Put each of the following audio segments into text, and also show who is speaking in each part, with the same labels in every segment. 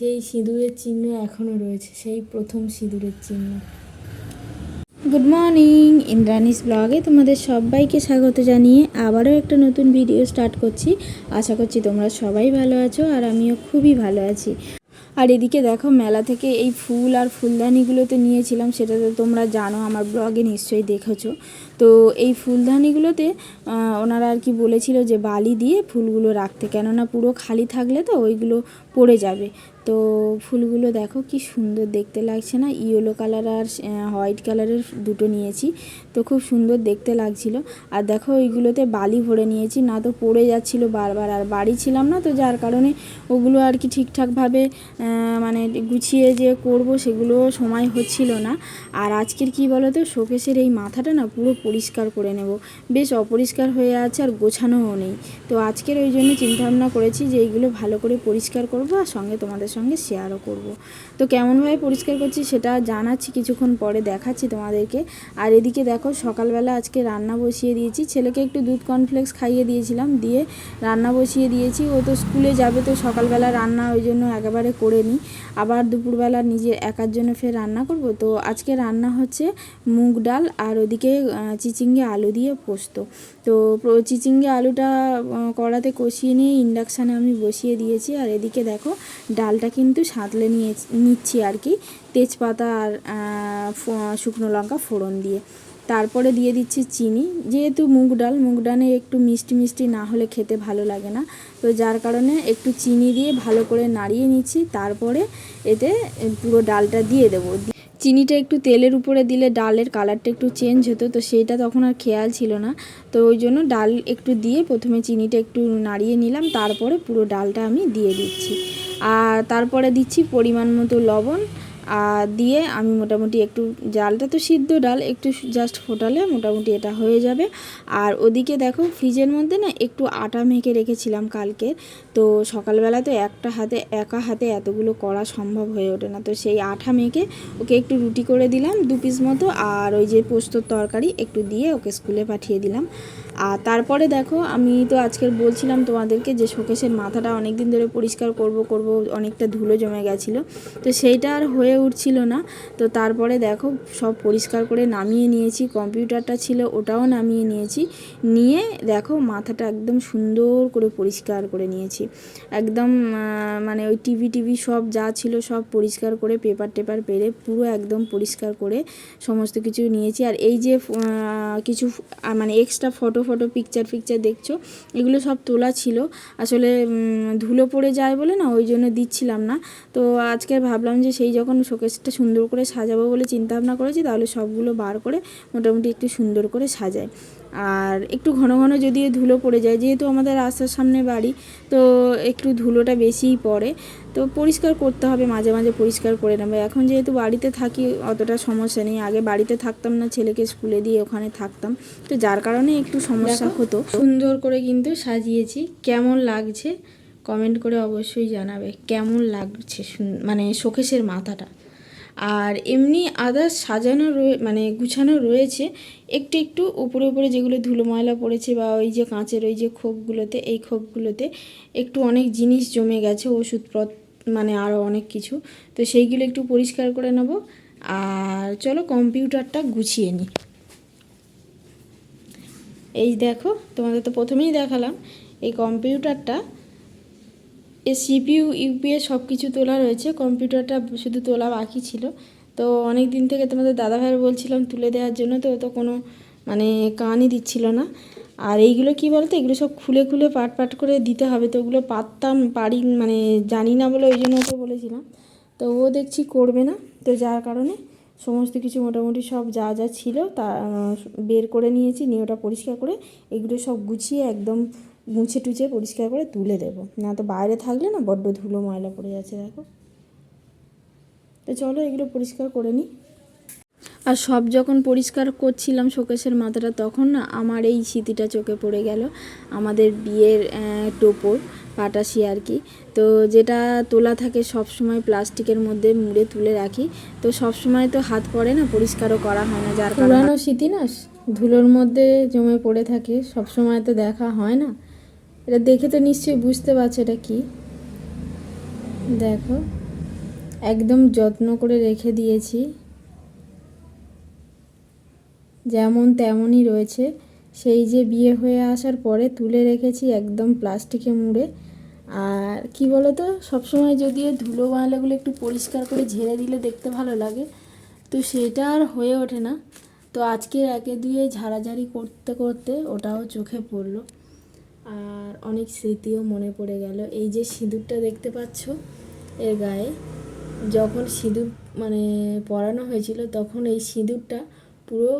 Speaker 1: সেই সিঁদুরের চিহ্ন এখনও রয়েছে, সেই প্রথম সিঁদুরের চিহ্ন। গুড মর্নিং, ইন্দ্রাণীস ব্লগে তোমাদের সবাইকে স্বাগত জানিয়ে আবারও একটা নতুন ভিডিও স্টার্ট করছি। আশা করছি তোমরা সবাই ভালো আছো আর আমিও খুবই ভালো আছি। আর এদিকে দেখো, মেলা থেকে এই ফুল আর ফুলদানিগুলো তো নিয়েছিলাম, সেটা তো তোমরা জানো, আমার ব্লগে নিশ্চয়ই দেখেছো। তো এই ফুলদানিগুলোতে ওনারা আর কি বলেছিল যে বালি দিয়ে ফুলগুলো রাখতে, কেননা পুরো খালি থাকলে তো ওইগুলো পড়ে যাবে। তো ফুলগুলো দেখো কি সুন্দর দেখতে লাগছে না, ইয়েলো কালার আর হোয়াইট কালারের দুটো নিয়েছি, তো খুব সুন্দর দেখতে লাগছিল। আর দেখো ওইগুলোতে বালি ভরে নিয়েছি, না তো পড়ে যাচ্ছিল বারবার, আর বাড়ি ছিলাম না তো যার কারণে ওগুলো আর কি ঠিকঠাকভাবে মানে গুছিয়ে যে করব সেগুলো সময় হচ্ছিল না। আর আজকের কি বলো তো, শোকেসের এই মাথাটা না পুরো পরিষ্কার করে নেব, বেশ অপরিষ্কার হয়ে আছে আর গোছানোও নেই। তো আজকের ওই জন্য চিন্তাভাবনা করেছি যে এইগুলো ভালো করে পরিষ্কার করব আর সঙ্গে তোমাদের সঙ্গে শেয়ারও করব। তো কেমনভাবে পরিষ্কার করছি সেটা জানাচ্ছি, কিছুক্ষণ পরে দেখাচ্ছি তোমাদেরকে। আর এদিকে দেখো, সকালবেলা আজকে রান্না বসিয়ে দিয়েছি, ছেলেকে একটু দুধ কর্নফ্লেক্স খাইয়ে দিয়েছিলাম, দিয়ে রান্না বসিয়ে দিয়েছি। ও তো স্কুলে যাবে, তো সকালবেলা রান্না ওই জন্য একেবারে করে নিই, আবার দুপুরবেলা নিজের একার জন্য ফের রান্না করব। তো আজকে রান্না হচ্ছে মুগ ডাল আর ওদিকে চিচিঙ্গে আলু দিয়ে পোস্ত। তো চিচিঙ্গে আলুটা কড়াতে কষিয়ে নিয়ে ইন্ডাকশানে আমি বসিয়ে দিয়েছি। আর এদিকে দেখো, ডালটা কিন্তু সাঁতলে নিচ্ছি আর কি, তেজপাতা আর শুকনো লঙ্কা ফোড়ন দিয়ে। তারপরে দিয়ে দিচ্ছি চিনি, যেহেতু মুগ ডালে একটু মিষ্টি মিষ্টি না হলে খেতে ভালো লাগে না, তো যার কারণে একটু চিনি দিয়ে ভালো করে নাড়িয়ে নিচ্ছি। তারপরে এতে পুরো ডালটা দিয়ে দেবো। চিনিটা একটু তেলের উপরে দিলে ডালের কালারটা একটু চেঞ্জ হতো, তো সেইটা তখন আর খেয়াল ছিল না, তো ওই জন্য ডাল একটু দিয়ে প্রথমে চিনিটা একটু নাড়িয়ে নিলাম, তারপরে পুরো ডালটা আমি দিয়ে দিচ্ছি। আর তারপরে দিচ্ছি পরিমাণ মতো লবণ, আর দিয়ে আমি মোটামুটি একটু, ডালটা তো সিদ্ধ ডাল, একটু জাস্ট ফোটালে মোটামুটি এটা হয়ে যাবে। আর ওদিকে দেখো, ফ্রিজের মধ্যে না একটু আটা মেখে রেখেছিলাম কালকে, তো সকালবেলা তো একা হাতে এতগুলো করা সম্ভব হয়ে ওঠে না, তো সেই আটা মেখে ওকে একটু রুটি করে দিলাম 2 পিস মতো, আর ওই যে পোস্তর তরকারি একটু দিয়ে ওকে স্কুলে পাঠিয়ে দিলাম। আর তারপরে দেখো, আমি তো আজকের বলছিলাম তোমাদেরকে যে শোকেসের মাথাটা অনেক দিন ধরে পরিষ্কার করব অনেকটা ধুলো জমে গেছিলো, তো সেইটা আর হয়ে উঠছিল না। তো তারপরে দেখো, সব পরিষ্কার করে নামিয়ে নিয়েছি, কম্পিউটারটা ছিল ওটাও নামিয়ে নিয়েছি, নিয়ে দেখো মাথাটা একদম সুন্দর করে পরিষ্কার করে নিয়েছি, একদম মানে ওই টিভি সব যা ছিল সব পরিষ্কার করে পেপার টেপার পেরে পুরো একদম পরিষ্কার করে সমস্ত কিছু নিয়েছি। আর এই যে কিছু মানে এক্সট্রা ফটো পিকচার দেখছো, এগুলো সব তোলা ছিল, আসলে ধুলো পড়ে যায় বলে না, ওই জন্য দিচ্ছিলাম না। তো আজকে ভাবলাম যে সেই যখন শোকেসটা সুন্দর করে সাজাবো বলে চিন্তা ভাবনা করেছি, তাহলে সবগুলো বার করে মোটামুটি একটু সুন্দর করে সাজাই। আর একটু ঘন ঘন যদি ধুলো পড়ে যায়, যেহেতু আমাদের রাস্তার সামনে বাড়ি, তো একটু ধুলোটা বেশিই পড়ে, তো পরিষ্কার করতে হবে, মাঝে মাঝে পরিষ্কার করে নেবে। এখন যেহেতু বাড়িতে থাকি অতটা সমস্যা নেই, আগে বাড়িতে থাকতাম না, ছেলেকে স্কুলে দিয়ে ওখানে থাকতাম, তো যার কারণে একটু সমস্যা হতো। সুন্দর করে কিন্তু সাজিয়েছি, কেমন লাগছে কমেন্ট করে অবশ্যই জানাবে কেমন লাগছে, মানে শোকেসের মাথাটা। আর এমনি আদার্স সাজানো মানে গুছানো রয়েছে, একটু উপরে যেগুলো ধুলো ময়লা পড়েছে, বা ওই যে কাঁচের ওই যে খোপগুলোতে, এই খোপগুলোতে একটু অনেক জিনিস জমে গেছে, ওষুধপত্র মানে আরও অনেক কিছু, তো সেইগুলো একটু পরিষ্কার করে নেব। আর চলো কম্পিউটারটা গুছিয়ে নিই। এই দেখো, তোমাদের তো প্রথমেই দেখালাম এই কম্পিউটারটা, এর সিপিইউ ইউপিএস সব কিছু তোলা রয়েছে, কম্পিউটারটা শুধু তোলা বাকি ছিল। তো অনেক দিন থেকে তোমাদের দাদাভাইয়ের বলছিলাম তুলে দেওয়ার জন্য, তো কোনো মানে কানই দিচ্ছিল না। আর এইগুলো কি বলতো, এগুলো সব খুলে পাট করে দিতে হবে, তো ওগুলো পারি মানে জানি না বলে ওই জন্য ওকে বলেছিলাম, তো ও দেখছি করবে না, তো যার কারণে সমস্ত কিছু মোটামুটি সব যা ছিল তা বের করে নিয়েছি, নিয়ে ওটা পরিষ্কার করে এগুলো সব গুছিয়ে একদম মুছে টুছে পরিষ্কার করে তুলে দেবো, না তো বাইরে থাকলে না বড্ড ধুলো ময়লা পড়ে যাচ্ছে দেখো। তো চলো এগুলো পরিষ্কার করে নিই। আর সব যখন পরিষ্কার করছিলাম শোকেসের মাথাটা, তখন না আমার এই স্মৃতিটা চোখে পড়ে গেল, আমাদের বিয়ের টোপর পাটাশি আর কি, তো যেটা তোলা থাকে সব সময় প্লাস্টিকের মধ্যে মুড়ে তুলে রাখি, তো সব সময় তো হাত পড়ে না, পরিষ্কারও করা হয় না, যার পুরানো স্মৃতি না ধুলোর মধ্যে জমে পড়ে থাকে, সব সময় তো দেখা হয় না। এটা দেখে তো নিশ্চয়ই বুঝতে পারছো এটা কি, দেখো একদম যত্ন করে রেখে দিয়েছি, যেমন তেমনই রয়েছে। সেই যে বিয়ে হয়ে আসার পরে তুলে রেখেছি একদম প্লাস্টিকে মুড়ে। আর কি বলো তো, সবসময় যদিও ধুলো ময়লাগুলো একটু পরিষ্কার করে ঝেড়ে দিলে দেখতে ভালো লাগে, তো সেটা আর হয়ে ওঠে না। তো আজকে একে দুয়ে ঝাড়াঝাড়ি করতে করতে ওটাও চোখে পড়লো, আর অনেক স্মৃতিও মনে পড়ে গেল। এই যে সিঁদুরটা দেখতে পাচ্ছ এর গায়ে, যখন সিঁদুর মানে পরানো হয়েছিল তখন এই সিঁদুরটা পুরো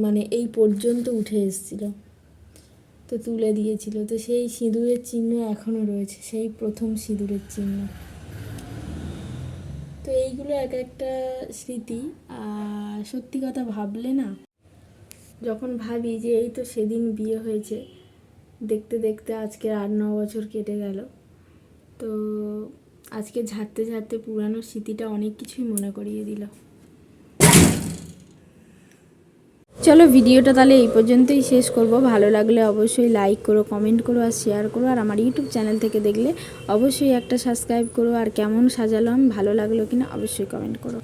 Speaker 1: মানে এই পর্যন্ত উঠে এসেছিল, তো তুলে দিয়েছিল। তো সেই সিঁদুরের চিহ্ন এখনও রয়েছে, সেই প্রথম সিঁদুরের চিহ্ন। তো এইগুলো এক একটা স্মৃতি। আর সত্যি কথা ভাবলে না, যখন ভাবি যে এই তো সেদিন বিয়ে হয়েছে, দেখতে দেখতে আজকে 8-9 বছর কেটে গেল, তো আজকে ঝাড়তে ঝাড়তে পুরানো স্মৃতিটা অনেক কিছুই মনে করিয়ে দিল। চলো ভিডিওটা তাহলে এই পর্যন্তই শেষ করব। ভালো লাগলে অবশ্যই লাইক করো, কমেন্ট করো আর শেয়ার করো। আর আমার ইউটিউব চ্যানেল থেকে দেখলে অবশ্যই একটা সাবস্ক্রাইব করো। আর কেমন সাজালাম, ভালো লাগলো কিনা অবশ্যই কমেন্ট করো।